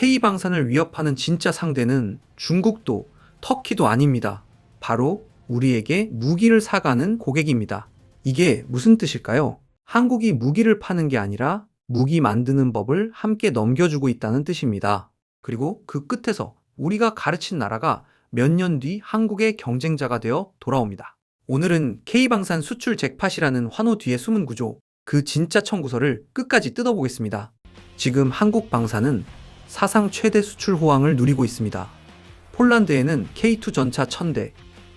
K방산을 위협하는 진짜 상대는 중국도 터키도 아닙니다. 바로 우리에게 무기를 사가는 고객입니다. 이게 무슨 뜻일까요? 한국이 무기를 파는 게 아니라 무기 만드는 법을 함께 넘겨주고 있다는 뜻입니다. 그리고 그 끝에서 우리가 가르친 나라가 몇 년 뒤 한국의 경쟁자가 되어 돌아옵니다. 오늘은 K방산 수출 잭팟이라는 환호 뒤의 숨은 구조, 그 진짜 청구서를 끝까지 뜯어보겠습니다. 지금 한국 방산은 사상 최대 수출 호황을 누리고 있습니다. 폴란드에는 K2 전차 1000대,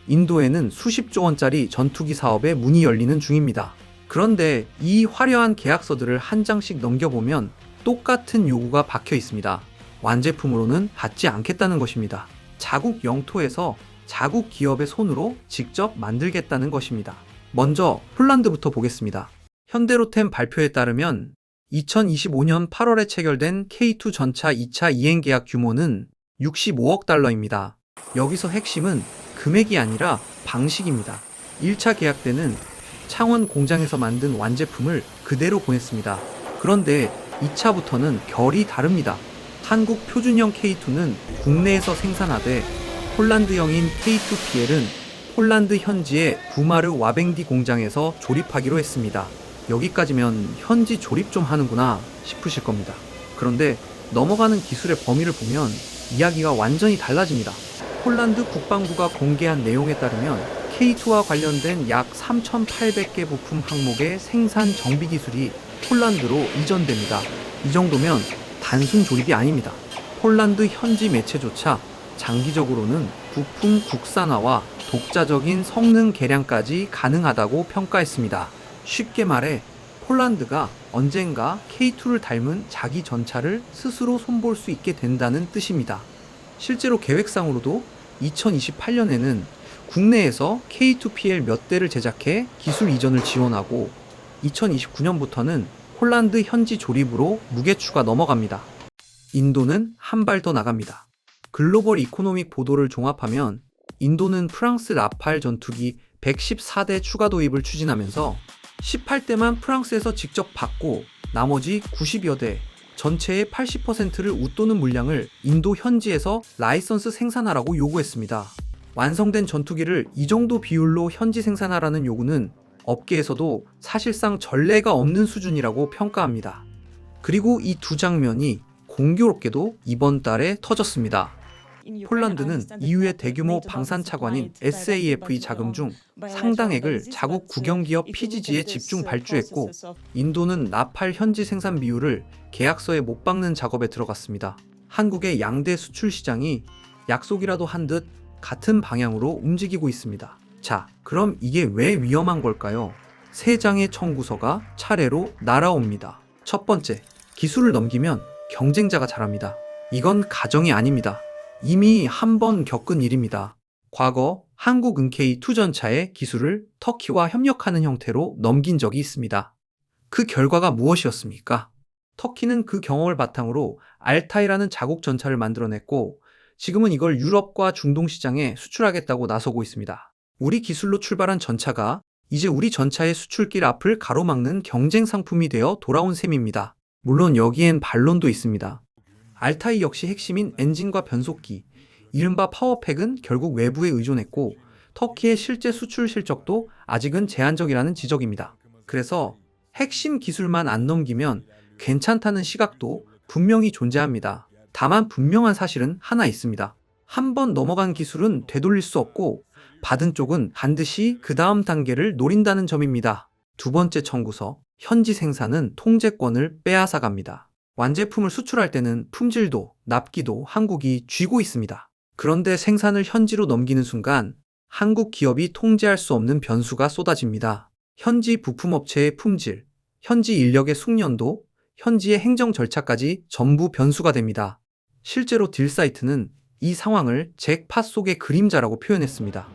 인도에는 수십조 원짜리 전투기 사업에 문이 열리는 중입니다. 그런데 이 화려한 계약서들을 한 장씩 넘겨보면 똑같은 요구가 박혀 있습니다. 완제품으로는 받지 않겠다는 것입니다. 자국 영토에서 자국 기업의 손으로 직접 만들겠다는 것입니다. 먼저 폴란드부터 보겠습니다. 현대로템 발표에 따르면 2025년 8월에 체결된 K2 전차 2차 이행 계약 규모는 65억 달러입니다. 여기서 핵심은 금액이 아니라 방식입니다. 1차 계약 때는 창원 공장에서 만든 완제품을 그대로 보냈습니다. 그런데 2차부터는 결이 다릅니다. 한국 표준형 K2는 국내에서 생산하되 폴란드형인 K2PL은 폴란드 현지의 부마르 와뱅디 공장에서 조립하기로 했습니다. 여기까지면 현지 조립 좀 하는구나 싶으실 겁니다. 그런데 넘어가는 기술의 범위를 보면 이야기가 완전히 달라집니다. 폴란드 국방부가 공개한 내용에 따르면 K2와 관련된 약 3,800개 부품 항목의 생산 정비 기술이 폴란드로 이전됩니다. 이 정도면 단순 조립이 아닙니다. 폴란드 현지 매체조차 장기적으로는 부품 국산화와 독자적인 성능 개량까지 가능하다고 평가했습니다. 쉽게 말해 폴란드가 언젠가 K2를 닮은 자기 전차를 스스로 손볼 수 있게 된다는 뜻입니다. 실제로 계획상으로도 2028년에는 국내에서 K2PL 몇 대를 제작해 기술 이전을 지원하고 2029년부터는 폴란드 현지 조립으로 무게추가 넘어갑니다. 인도는 한 발 더 나갑니다. 글로벌 이코노믹 보도를 종합하면 인도는 프랑스 라팔 전투기 114대 추가 도입을 추진하면서 18대만 프랑스에서 직접 받고 나머지 90여 대, 전체의 80%를 웃도는 물량을 인도 현지에서 라이선스 생산하라고 요구했습니다. 완성된 전투기를 이 정도 비율로 현지 생산하라는 요구는 업계에서도 사실상 전례가 없는 수준이라고 평가합니다. 그리고 이 두 장면이 공교롭게도 이번 달에 터졌습니다. 폴란드는 EU의 대규모 방산 차관인 SAFE 자금 중 상당액을 자국 국영기업 PGG에 집중 발주했고, 인도는 나팔 현지 생산 비율을 계약서에 못 박는 작업에 들어갔습니다. 한국의 양대 수출 시장이 약속이라도 한 듯 같은 방향으로 움직이고 있습니다. 자, 그럼 이게 왜 위험한 걸까요? 세 장의 청구서가 차례로 날아옵니다. 첫 번째, 기술을 넘기면 경쟁자가 잘합니다. 이건 가정이 아닙니다. 이미 한 번 겪은 일입니다. 과거 한국 은케이 2전차의 기술을 터키와 협력하는 형태로 넘긴 적이 있습니다. 그 결과가 무엇이었습니까? 터키는 그 경험을 바탕으로 알타이라는 자국 전차를 만들어냈고, 지금은 이걸 유럽과 중동 시장에 수출하겠다고 나서고 있습니다. 우리 기술로 출발한 전차가 이제 우리 전차의 수출길 앞을 가로막는 경쟁 상품이 되어 돌아온 셈입니다. 물론 여기엔 반론도 있습니다. 알타이 역시 핵심인 엔진과 변속기, 이른바 파워팩은 결국 외부에 의존했고, 터키의 실제 수출 실적도 아직은 제한적이라는 지적입니다. 그래서 핵심 기술만 안 넘기면 괜찮다는 시각도 분명히 존재합니다. 다만 분명한 사실은 하나 있습니다. 한 번 넘어간 기술은 되돌릴 수 없고, 받은 쪽은 반드시 그 다음 단계를 노린다는 점입니다. 두 번째 청구서, 현지 생산은 통제권을 빼앗아갑니다. 완제품을 수출할 때는 품질도 납기도 한국이 쥐고 있습니다. 그런데 생산을 현지로 넘기는 순간 한국 기업이 통제할 수 없는 변수가 쏟아집니다. 현지 부품업체의 품질, 현지 인력의 숙련도, 현지의 행정 절차까지 전부 변수가 됩니다. 실제로 딜사이트는 이 상황을 잭팟 속의 그림자라고 표현했습니다.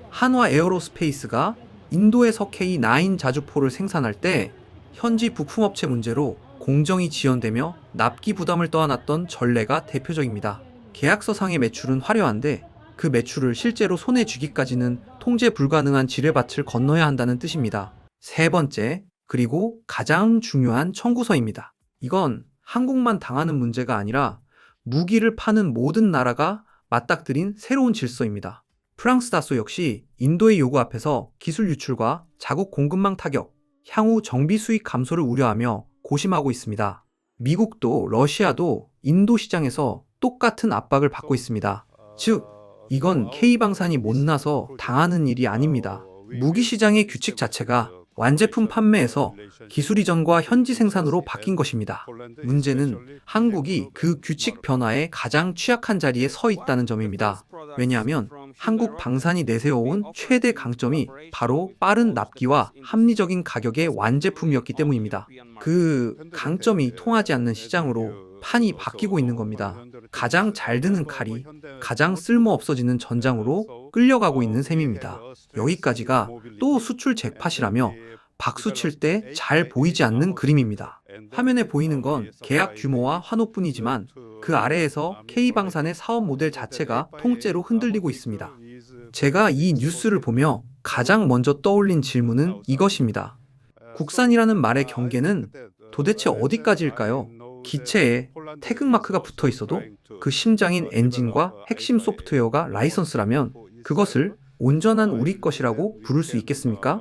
한화 에어로스페이스가 인도에서 K9 자주포를 생산할 때 현지 부품업체 문제로 공정이 지연되며 납기 부담을 떠안았던 전례가 대표적입니다. 계약서상의 매출은 화려한데 그 매출을 실제로 손에 쥐기까지는 통제 불가능한 지뢰밭을 건너야 한다는 뜻입니다. 세 번째, 그리고 가장 중요한 청구서입니다. 이건 한국만 당하는 문제가 아니라 무기를 파는 모든 나라가 맞닥뜨린 새로운 질서입니다. 프랑스 다소 역시 인도의 요구 앞에서 기술 유출과 자국 공급망 타격, 향후 정비 수익 감소를 우려하며 고심하고 있습니다. 미국도 러시아도 인도 시장에서 똑같은 압박을 받고 있습니다. 즉, 이건 K방산이 못나서 당하는 일이 아닙니다. 무기 시장의 규칙 자체가 완제품 판매에서 기술 이전과 현지 생산으로 바뀐 것입니다. 문제는 한국이 그 규칙 변화에 가장 취약한 자리에 서 있다는 점입니다. 왜냐하면 한국 방산이 내세워온 최대 강점이 바로 빠른 납기와 합리적인 가격의 완제품이었기 때문입니다. 그 강점이 통하지 않는 시장으로 판이 바뀌고 있는 겁니다. 가장 잘 드는 칼이 가장 쓸모 없어지는 전장으로 끌려가고 있는 셈입니다. 여기까지가 또 수출 잭팟이라며 박수 칠 때 잘 보이지 않는 그림입니다. 화면에 보이는 건 계약 규모와 환호뿐이지만 그 아래에서 K방산의 사업 모델 자체가 통째로 흔들리고 있습니다. 제가 이 뉴스를 보며 가장 먼저 떠올린 질문은 이것입니다. 국산이라는 말의 경계는 도대체 어디까지일까요? 기체에 태극마크가 붙어 있어도 그 심장인 엔진과 핵심 소프트웨어가 라이선스라면 그것을 온전한 우리 것이라고 부를 수 있겠습니까?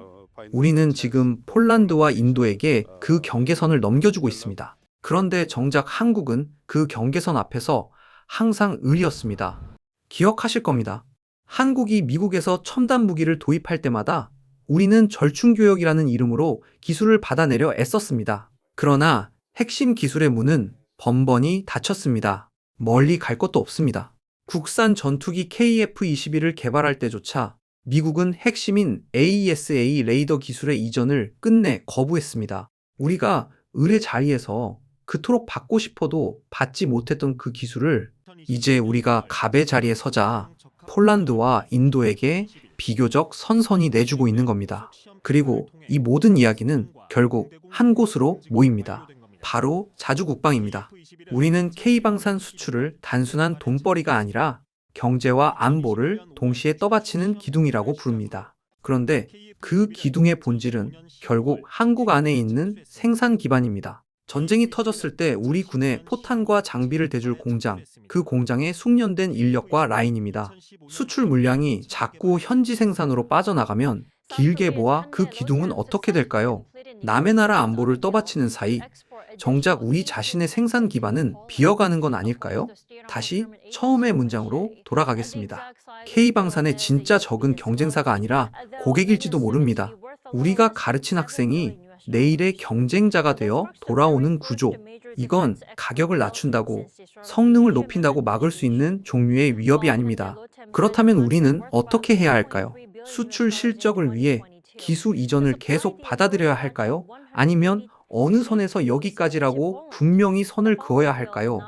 우리는 지금 폴란드와 인도에게 그 경계선을 넘겨주고 있습니다. 그런데 정작 한국은 그 경계선 앞에서 항상 을이었습니다. 기억하실 겁니다. 한국이 미국에서 첨단 무기를 도입할 때마다 우리는 절충교역이라는 이름으로 기술을 받아내려 애썼습니다. 그러나 핵심 기술의 문은 번번이 닫혔습니다. 멀리 갈 것도 없습니다. 국산 전투기 KF-21을 개발할 때조차 미국은 핵심인 AESA 레이더 기술의 이전을 끝내 거부했습니다. 우리가 을의 자리에서 그토록 받고 싶어도 받지 못했던 그 기술을 이제 우리가 갑의 자리에 서자 폴란드와 인도에게 비교적 선선히 내주고 있는 겁니다. 그리고 이 모든 이야기는 결국 한 곳으로 모입니다. 바로 자주국방입니다. 우리는 K방산 수출을 단순한 돈벌이가 아니라 경제와 안보를 동시에 떠받치는 기둥이라고 부릅니다. 그런데 그 기둥의 본질은 결국 한국 안에 있는 생산 기반입니다. 전쟁이 터졌을 때 우리 군에 포탄과 장비를 대줄 공장, 그 공장에 숙련된 인력과 라인입니다. 수출 물량이 자꾸 현지 생산으로 빠져나가면 길게 모아 그 기둥은 어떻게 될까요? 남의 나라 안보를 떠받치는 사이 정작 우리 자신의 생산 기반은 비어가는 건 아닐까요? 다시 처음의 문장으로 돌아가겠습니다. K방산의 진짜 적은 경쟁사가 아니라 고객일지도 모릅니다. 우리가 가르친 학생이 내일의 경쟁자가 되어 돌아오는 구조. 이건 가격을 낮춘다고, 성능을 높인다고 막을 수 있는 종류의 위협이 아닙니다. 그렇다면 우리는 어떻게 해야 할까요? 수출 실적을 위해 기술 이전을 계속 받아들여야 할까요? 아니면 어느 선에서 여기까지라고 분명히 선을 그어야 할까요?